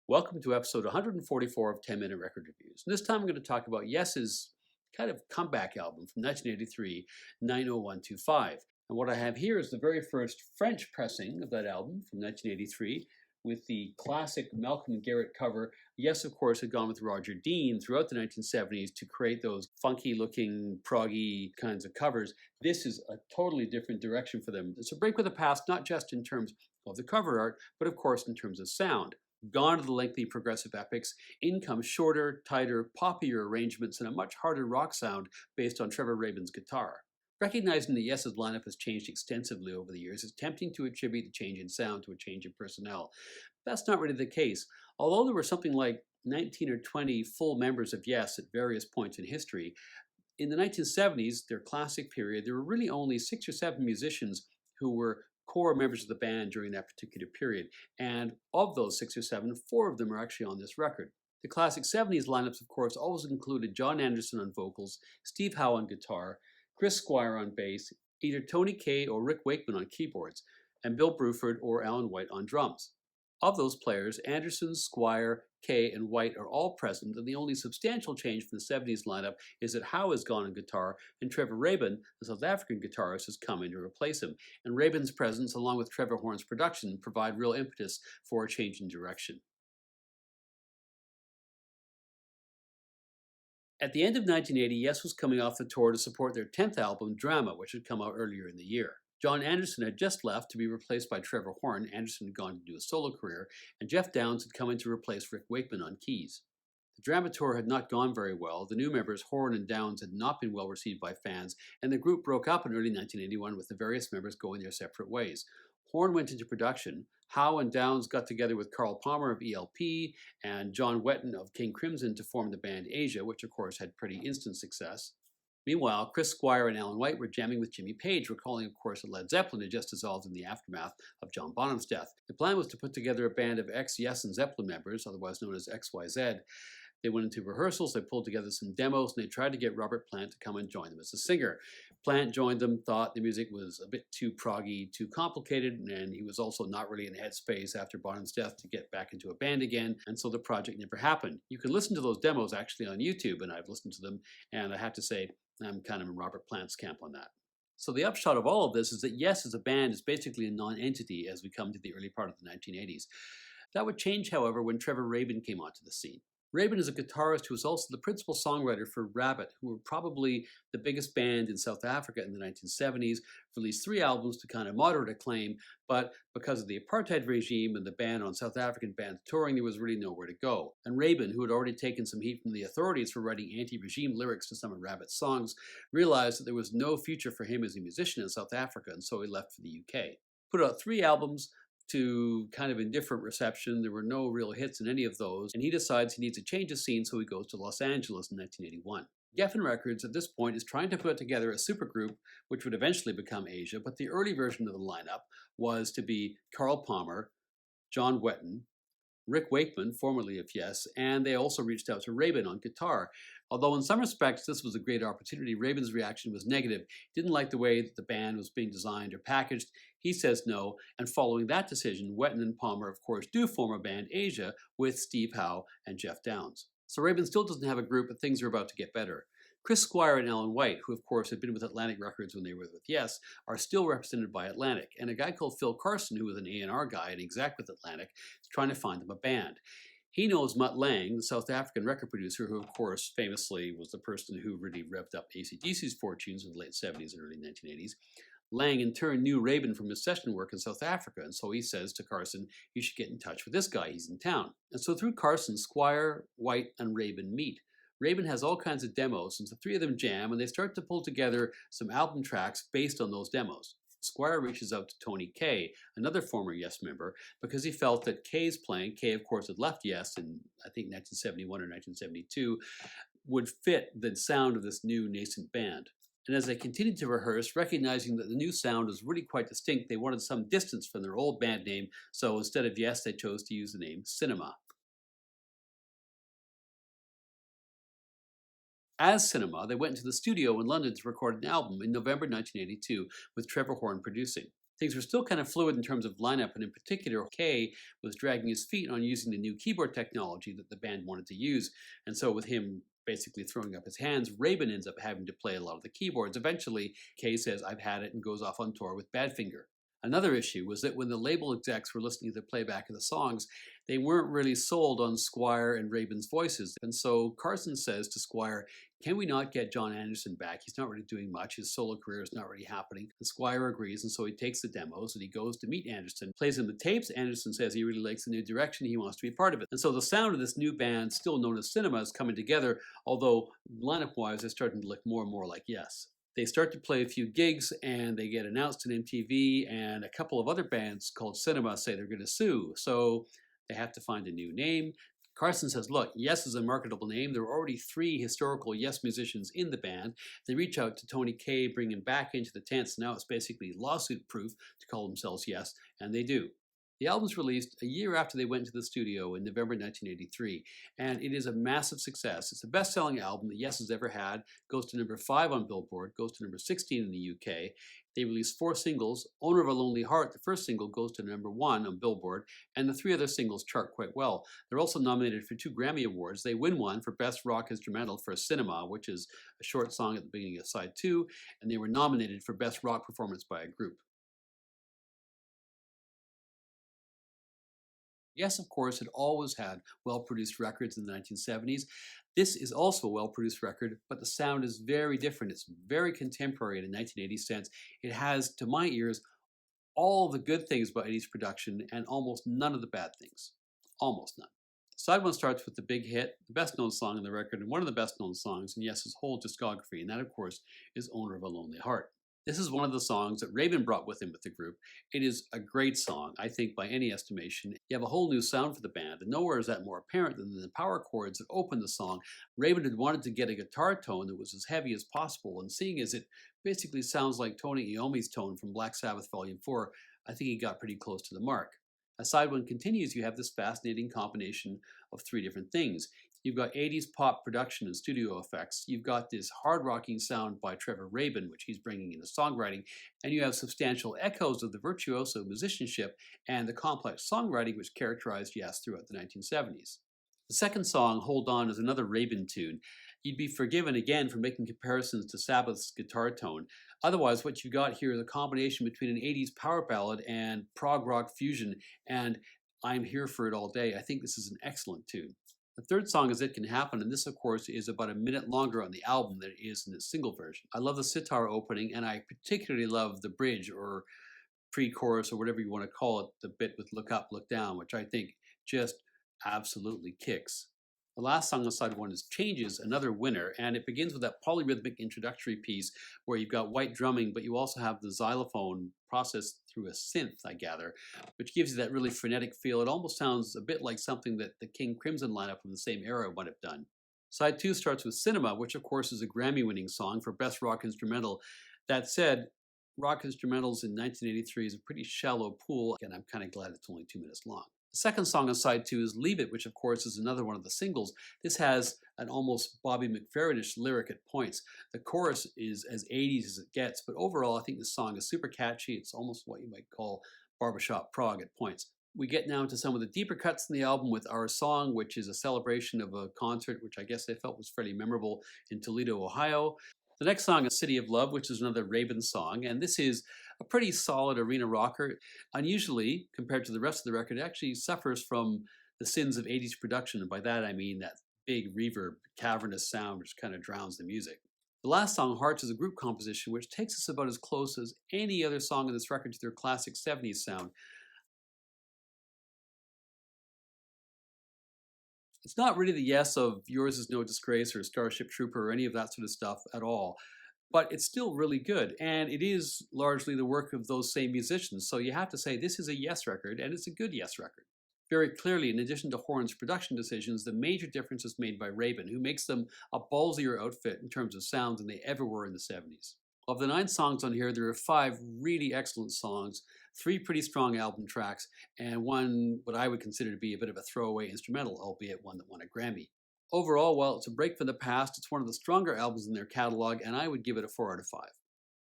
Welcome to episode 144 of 10 Minute Record Reviews. And this time I'm going to talk about Yes's kind of comeback album from 1983, 90125. And what I have here is the very first French pressing of that album from 1983 with the classic Malcolm Garrett cover. Yes, of course, had gone with Roger Dean throughout the 1970s to create those funky looking, proggy kinds of covers. This is a totally different direction for them. It's a break with the past, not just in terms of the cover art, but of course in terms of sound. Gone are the lengthy progressive epics. In come shorter, tighter, poppier arrangements and a much harder rock sound based on Trevor Rabin's guitar. Recognizing that Yes's lineup has changed extensively over the years, it's tempting to attribute the change in sound to a change in personnel. That's not really the case. Although there were something like 19 or 20 full members of Yes at various points in history, in the 1970s, their classic period, there were really only 6 or 7 musicians who were core members of the band during that particular period. And of those 6 or 7, 4 of them are actually on this record. The classic 70s lineups, of course, always included John Anderson on vocals, Steve Howe on guitar, Chris Squire on bass, either Tony Kaye or Rick Wakeman on keyboards, and Bill Bruford or Alan White on drums. Of those players, Anderson, Squire, Kaye, and White are all present, and the only substantial change from the 70s lineup is that Howe has gone on guitar, and Trevor Rabin, the South African guitarist, has come in to replace him. And Rabin's presence, along with Trevor Horn's production, provide real impetus for a change in direction. At the end of 1980, Yes was coming off the tour to support their 10th album, Drama, which had come out earlier in the year. John Anderson had just left to be replaced by Trevor Horn. Anderson had gone to do a solo career, and Geoff Downes had come in to replace Rick Wakeman on keys. The Drama tour had not gone very well. The new members, Horn and Downes, had not been well received by fans, and the group broke up in early 1981 with the various members going their separate ways. Horn went into production. Howe and Downes got together with Carl Palmer of ELP and John Wetton of King Crimson to form the band Asia, which of course had pretty instant success. Meanwhile, Chris Squire and Alan White were jamming with Jimmy Page, recalling, of course, that Led Zeppelin had just dissolved in the aftermath of John Bonham's death. The plan was to put together a band of ex-Yes and Zeppelin members, otherwise known as XYZ. They went into rehearsals, they pulled together some demos, and they tried to get Robert Plant to come and join them as a singer. Plant joined them, thought the music was a bit too proggy, too complicated, and he was also not really in the headspace after Bonham's death to get back into a band again, and so the project never happened. You can listen to those demos actually on YouTube, and I've listened to them, and I have to say, I'm kind of in Robert Plant's camp on that. So the upshot of all of this is that Yes as a band is basically a non-entity as we come to the early part of the 1980s. That would change, however, when Trevor Rabin came onto the scene. Rabin is a guitarist who is also the principal songwriter for Rabbit, who were probably the biggest band in South Africa in the 1970s, released 3 albums to kind of moderate acclaim, but because of the apartheid regime and the ban on South African bands touring, there was really nowhere to go. And Rabin, who had already taken some heat from the authorities for writing anti-regime lyrics to some of Rabbit's songs, realized that there was no future for him as a musician in South Africa, and so he left for the UK. Put out 3 albums, to kind of indifferent reception. There were no real hits in any of those, and he decides he needs a change of scene, so he goes to Los Angeles in 1981. Geffen Records at this point is trying to put together a supergroup which would eventually become Asia, but the early version of the lineup was to be Carl Palmer, John Wetton, Rick Wakeman, formerly of Yes, and they also reached out to Rabin on guitar. Although in some respects this was a great opportunity, Rabin's reaction was negative. He didn't like the way that the band was being designed or packaged. He says no, and following that decision, Wetton and Palmer, of course, do form a band, Asia, with Steve Howe and Geoff Downes. So Rabin still doesn't have a group, but things are about to get better. Chris Squire and Alan White, who of course had been with Atlantic Records when they were with Yes, are still represented by Atlantic, and a guy called Phil Carson, who was an A&R guy and exec with Atlantic, is trying to find them a band. He knows Mutt Lange, the South African record producer, who of course famously was the person who really revved up AC/DC's fortunes in the late 70s and early 1980s. Lange in turn knew Rabin from his session work in South Africa, and so he says to Carson, you should get in touch with this guy, he's in town. And so through Carson, Squire, White, and Rabin meet. Rabin has all kinds of demos, and the 3 of them jam, and they start to pull together some album tracks based on those demos. Squire reaches out to Tony Kaye, another former Yes member, because he felt that Kaye's playing, Kaye of course had left Yes in I think 1971 or 1972, would fit the sound of this new nascent band. And as they continued to rehearse, recognizing that the new sound was really quite distinct, they wanted some distance from their old band name, so instead of Yes, they chose to use the name Cinema. As Cinema, they went into the studio in London to record an album in November 1982 with Trevor Horn producing. Things were still kind of fluid in terms of lineup, and in particular, Kay was dragging his feet on using the new keyboard technology that the band wanted to use. And so, with him basically throwing up his hands, Rabin ends up having to play a lot of the keyboards. Eventually, Kay says, "I've had it," and goes off on tour with Badfinger. Another issue was that when the label execs were listening to the playback of the songs, they weren't really sold on Squire and Rabin's voices. And so Carson says to Squire, "Can we not get Jon Anderson back? He's not really doing much. His solo career is not really happening." And Squire agrees, and so he takes the demos and he goes to meet Anderson, plays him the tapes. Anderson says he really likes the new direction, he wants to be part of it. And so the sound of this new band, still known as Cinema, is coming together, although lineup-wise, they're starting to look more and more like Yes. They start to play a few gigs and they get announced on MTV, and a couple of other bands called Cinema say they're going to sue. So they have to find a new name. Carson says, "Look, Yes is a marketable name. There are already 3 historical Yes musicians in the band." They reach out to Tony Kaye, bring him back into the tent. So now it's basically lawsuit proof to call themselves Yes, and they do. The album's released a year after they went into the studio in November 1983, and it is a massive success. It's the best-selling album that Yes has ever had, goes to number 5 on Billboard, goes to number 16 in the UK. They released 4 singles. Owner of a Lonely Heart, the first single, goes to number 1 on Billboard, and the 3 other singles chart quite well. They're also nominated for 2 Grammy Awards. They win one for Best Rock Instrumental for Cinema, which is a short song at the beginning of side 2, and they were nominated for Best Rock Performance by a Group. Yes, of course, had always had well-produced records in the 1970s. This is also a well-produced record, but the sound is very different. It's very contemporary in a 1980s sense. It has, to my ears, all the good things about 80s production and almost none of the bad things. Almost none. Side 1 starts with the big hit, the best-known song on the record, and one of the best-known songs in Yes's whole discography, and that, of course, is Owner of a Lonely Heart. This is one of the songs that Rabin brought with him with the group. It is a great song, I think, by any estimation. You have a whole new sound for the band, and nowhere is that more apparent than in the power chords that open the song. Rabin had wanted to get a guitar tone that was as heavy as possible, and seeing as it basically sounds like Tony Iommi's tone from Black Sabbath Volume 4, I think he got pretty close to the mark. As side 1 continues, you have this fascinating combination of 3 different things. You've got 80s pop production and studio effects. You've got this hard rocking sound by Trevor Rabin, which he's bringing into songwriting. And you have substantial echoes of the virtuoso musicianship and the complex songwriting which characterized Yes throughout the 1970s. The second song, Hold On, is another Rabin tune. You'd be forgiven again for making comparisons to Sabbath's guitar tone. Otherwise, what you got here is a combination between an 80s power ballad and prog rock fusion, and I'm here for it all day. I think this is an excellent tune. The third song is It Can Happen, and this, of course, is about a minute longer on the album than it is in the single version. I love the sitar opening, and I particularly love the bridge or pre-chorus or whatever you want to call it, the bit with Look Up, Look Down, which I think just absolutely kicks. The last song on side 1 is Changes, another winner, and it begins with that polyrhythmic introductory piece where you've got white drumming, but you also have the xylophone processed through a synth, I gather, which gives you that really frenetic feel. It almost sounds a bit like something that the King Crimson lineup from the same era would have done. Side 2 starts with Cinema, which of course is a Grammy-winning song for Best Rock Instrumental. That said, rock instrumentals in 1983 is a pretty shallow pool, and I'm kind of glad it's only 2 minutes long. The second song on side 2 is Leave It, which of course is another one of the singles. This has an almost Bobby McFerrin-ish lyric at points. The chorus is as 80s as it gets, but overall I think this song is super catchy. It's almost what you might call barbershop prog at points. We get now to some of the deeper cuts in the album with Our Song, which is a celebration of a concert which I guess I felt was fairly memorable in Toledo, Ohio. The next song is City of Love, which is another Rabin song, and this is a pretty solid arena rocker. Unusually, compared to the rest of the record, it actually suffers from the sins of 80s production, and by that I mean that big reverb, cavernous sound which kind of drowns the music. The last song, Hearts, is a group composition which takes us about as close as any other song on this record to their classic 70s sound. It's not really the Yes of Yours Is No Disgrace or Starship Trooper or any of that sort of stuff at all, but it's still really good, and it is largely the work of those same musicians, so you have to say this is a Yes record, and it's a good Yes record. Very clearly, in addition to Horn's production decisions, the major difference is made by Rabin, who makes them a ballsier outfit in terms of sound than they ever were in the 70s. Of the 9 songs on here, there are 5 really excellent songs, 3 pretty strong album tracks, and one what I would consider to be a bit of a throwaway instrumental, albeit one that won a Grammy. Overall, while it's a break from the past, it's one of the stronger albums in their catalog, and I would give it a 4 out of 5.